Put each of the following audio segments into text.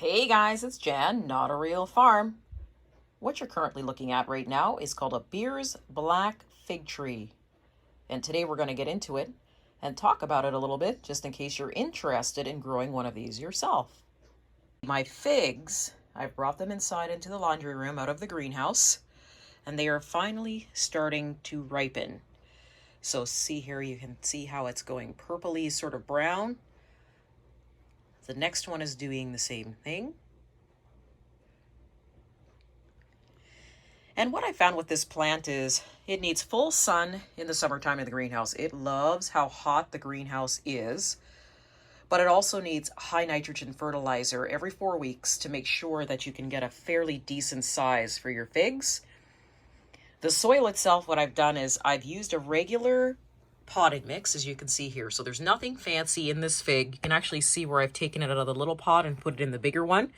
Hey guys, it's Jan, Not a Real Farm. What you're currently looking at right now is called a Beers Black Fig Tree. And today we're going to get into it and talk about it a little bit, just in case you're interested in growing one of these yourself. My figs, I've brought them inside into the laundry room out of the greenhouse, and they are finally starting to ripen. So see here, you can see how it's going purpley, sort of brown. The next one is doing the same thing. And what I found with this plant is it needs full sun in the summertime in the greenhouse. It loves how hot the greenhouse is, but it also needs high nitrogen fertilizer every 4 weeks to make sure that you can get a fairly decent size for your figs. The soil itself, what I've done is I've used a regular potting mix, as you can see here. So there's nothing fancy in this fig. You can actually see where I've taken it out of the little pot and put it in the bigger one.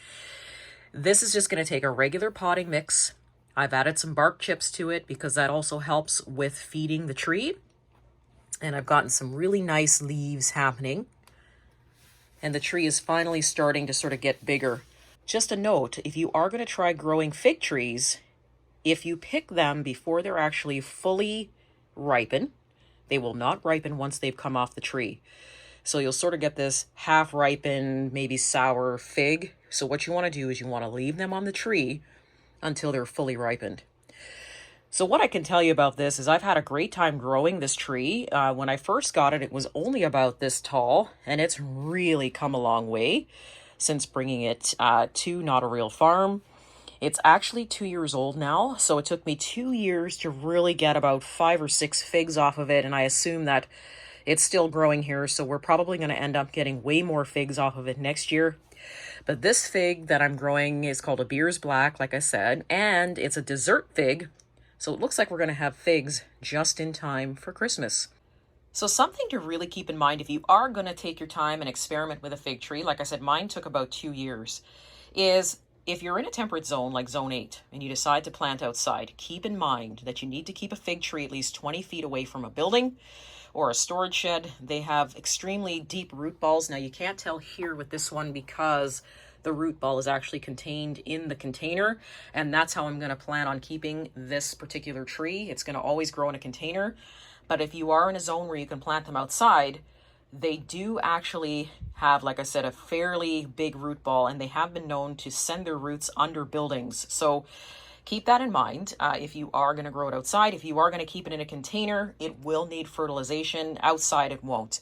This is just going to take a regular potting mix. I've added some bark chips to it because that also helps with feeding the tree. And I've gotten some really nice leaves happening. And the tree is finally starting to sort of get bigger. Just a note, if you are going to try growing fig trees, if you pick them before they're actually fully ripen, they will not ripen once they've come off the tree. So you'll sort of get this half-ripened, maybe sour fig. So what you want to do is you want to leave them on the tree until they're fully ripened. So what I can tell you about this is I've had a great time growing this tree. When I first got it, it was only about this tall, and it's really come a long way since bringing it to Not a Real Farm. It's actually 2 years old now, so it took me 2 years to really get about 5 or 6 figs off of it, and I assume that it's still growing here, so we're probably going to end up getting way more figs off of it next year. But this fig that I'm growing is called a Beers Black, like I said, and it's a dessert fig, so it looks like we're going to have figs just in time for Christmas. So something to really keep in mind if you are going to take your time and experiment with a fig tree, like I said, mine took about 2 years, is if you're in a temperate zone like zone 8 and you decide to plant outside, keep in mind that you need to keep a fig tree at least 20 feet away from a building or a storage shed. They have extremely deep root balls. Now you can't tell here with this one because the root ball is actually contained in the container, and that's how I'm going to plan on keeping this particular tree. It's going to always grow in a container, but if you are in a zone where you can plant them outside, they do actually have, like I said, a fairly big root ball, and they have been known to send their roots under buildings. So keep that in mind if you are going to grow it outside. If you are going to keep it in a container, it will need fertilization. Outside, it won't.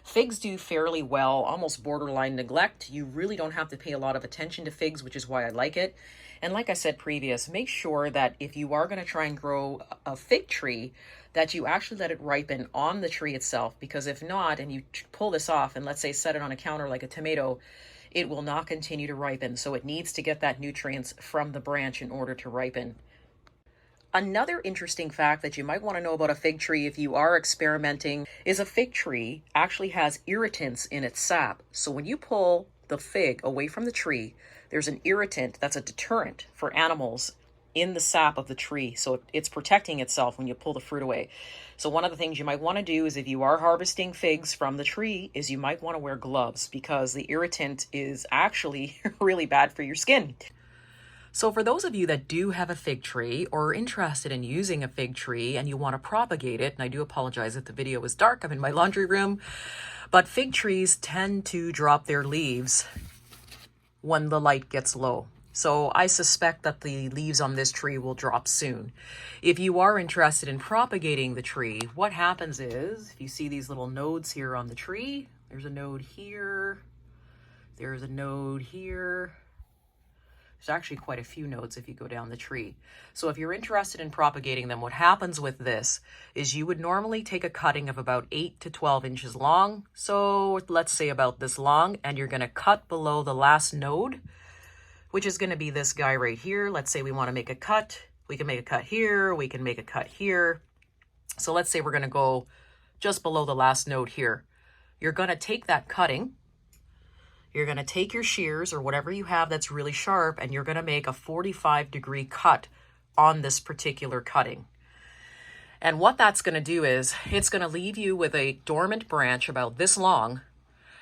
Figs do fairly well, almost borderline neglect. You really don't have to pay a lot of attention to figs, which is why I like it. And like I said previous, make sure that if you are going to try and grow a fig tree, that you actually let it ripen on the tree itself, because if not, and you pull this off and let's say set it on a counter like a tomato, it will not continue to ripen. So it needs to get that nutrients from the branch in order to ripen. Another interesting fact that you might want to know about a fig tree if you are experimenting is a fig tree actually has irritants in its sap. So when you pull the fig away from the tree, there's an irritant that's a deterrent for animals in the sap of the tree. So it's protecting itself when you pull the fruit away. So one of the things you might want to do is if you are harvesting figs from the tree is you might want to wear gloves, because the irritant is actually really bad for your skin. So for those of you that do have a fig tree or are interested in using a fig tree and you want to propagate it, and I do apologize if the video is dark, I'm in my laundry room, but fig trees tend to drop their leaves when the light gets low. So I suspect that the leaves on this tree will drop soon. If you are interested in propagating the tree, what happens is, if you see these little nodes here on the tree, there's a node here, there's a node here. There's actually quite a few nodes if you go down the tree. So if you're interested in propagating them, what happens with this is you would normally take a cutting of about 8 to 12 inches long. So let's say about this long, and you're going to cut below the last node, which is going to be this guy right here. Let's say we want to make a cut. We can make a cut here. We can make a cut here. So let's say we're going to go just below the last node here. You're going to take that cutting. You're going to take your shears or whatever you have that's really sharp, and you're going to make a 45-degree cut on this particular cutting. And what that's going to do is it's going to leave you with a dormant branch about this long,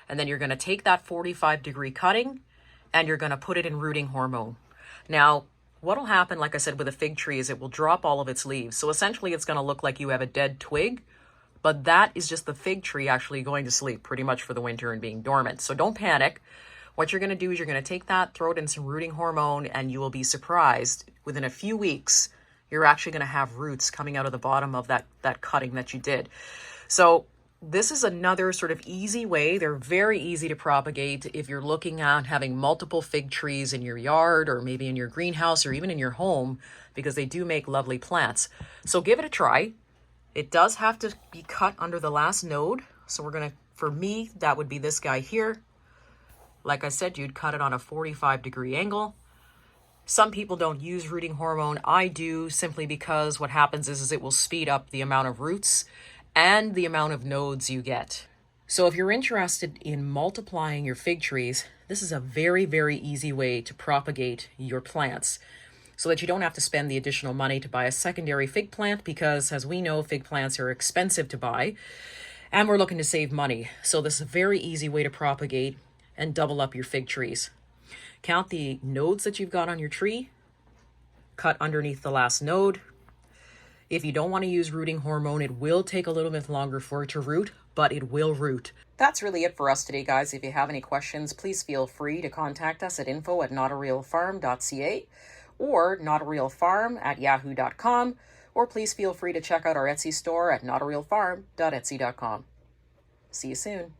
and then you're going to take that 45-degree cutting and you're going to put it in rooting hormone. Now, what'll happen, like I said, with a fig tree is it will drop all of its leaves. So essentially it's going to look like you have a dead twig, but that is just the fig tree actually going to sleep pretty much for the winter and being dormant. So don't panic. What you're going to do is you're going to take that, throw it in some rooting hormone, and you will be surprised. Within a few weeks, you're actually going to have roots coming out of the bottom of that cutting that you did. So this is another sort of easy way. They're very easy to propagate if you're looking at having multiple fig trees in your yard or maybe in your greenhouse or even in your home, because they do make lovely plants. So give it a try. It does have to be cut under the last node. So we're going to, for me, that would be this guy here. Like I said, you'd cut it on a 45-degree angle. Some people don't use rooting hormone. I do, simply because what happens is it will speed up the amount of roots and the amount of nodes you get. So if you're interested in multiplying your fig trees, this is a very, very easy way to propagate your plants so that you don't have to spend the additional money to buy a secondary fig plant, because as we know, fig plants are expensive to buy and we're looking to save money. So this is a very easy way to propagate and double up your fig trees. Count the nodes that you've got on your tree, cut underneath the last node. If you don't want to use rooting hormone, it will take a little bit longer for it to root, but it will root. That's really it for us today, guys. If you have any questions, please feel free to contact us at info@notarealfarm.ca or notarealfarm@yahoo.com, or please feel free to check out our Etsy store at notarealfarm.etsy.com. See you soon.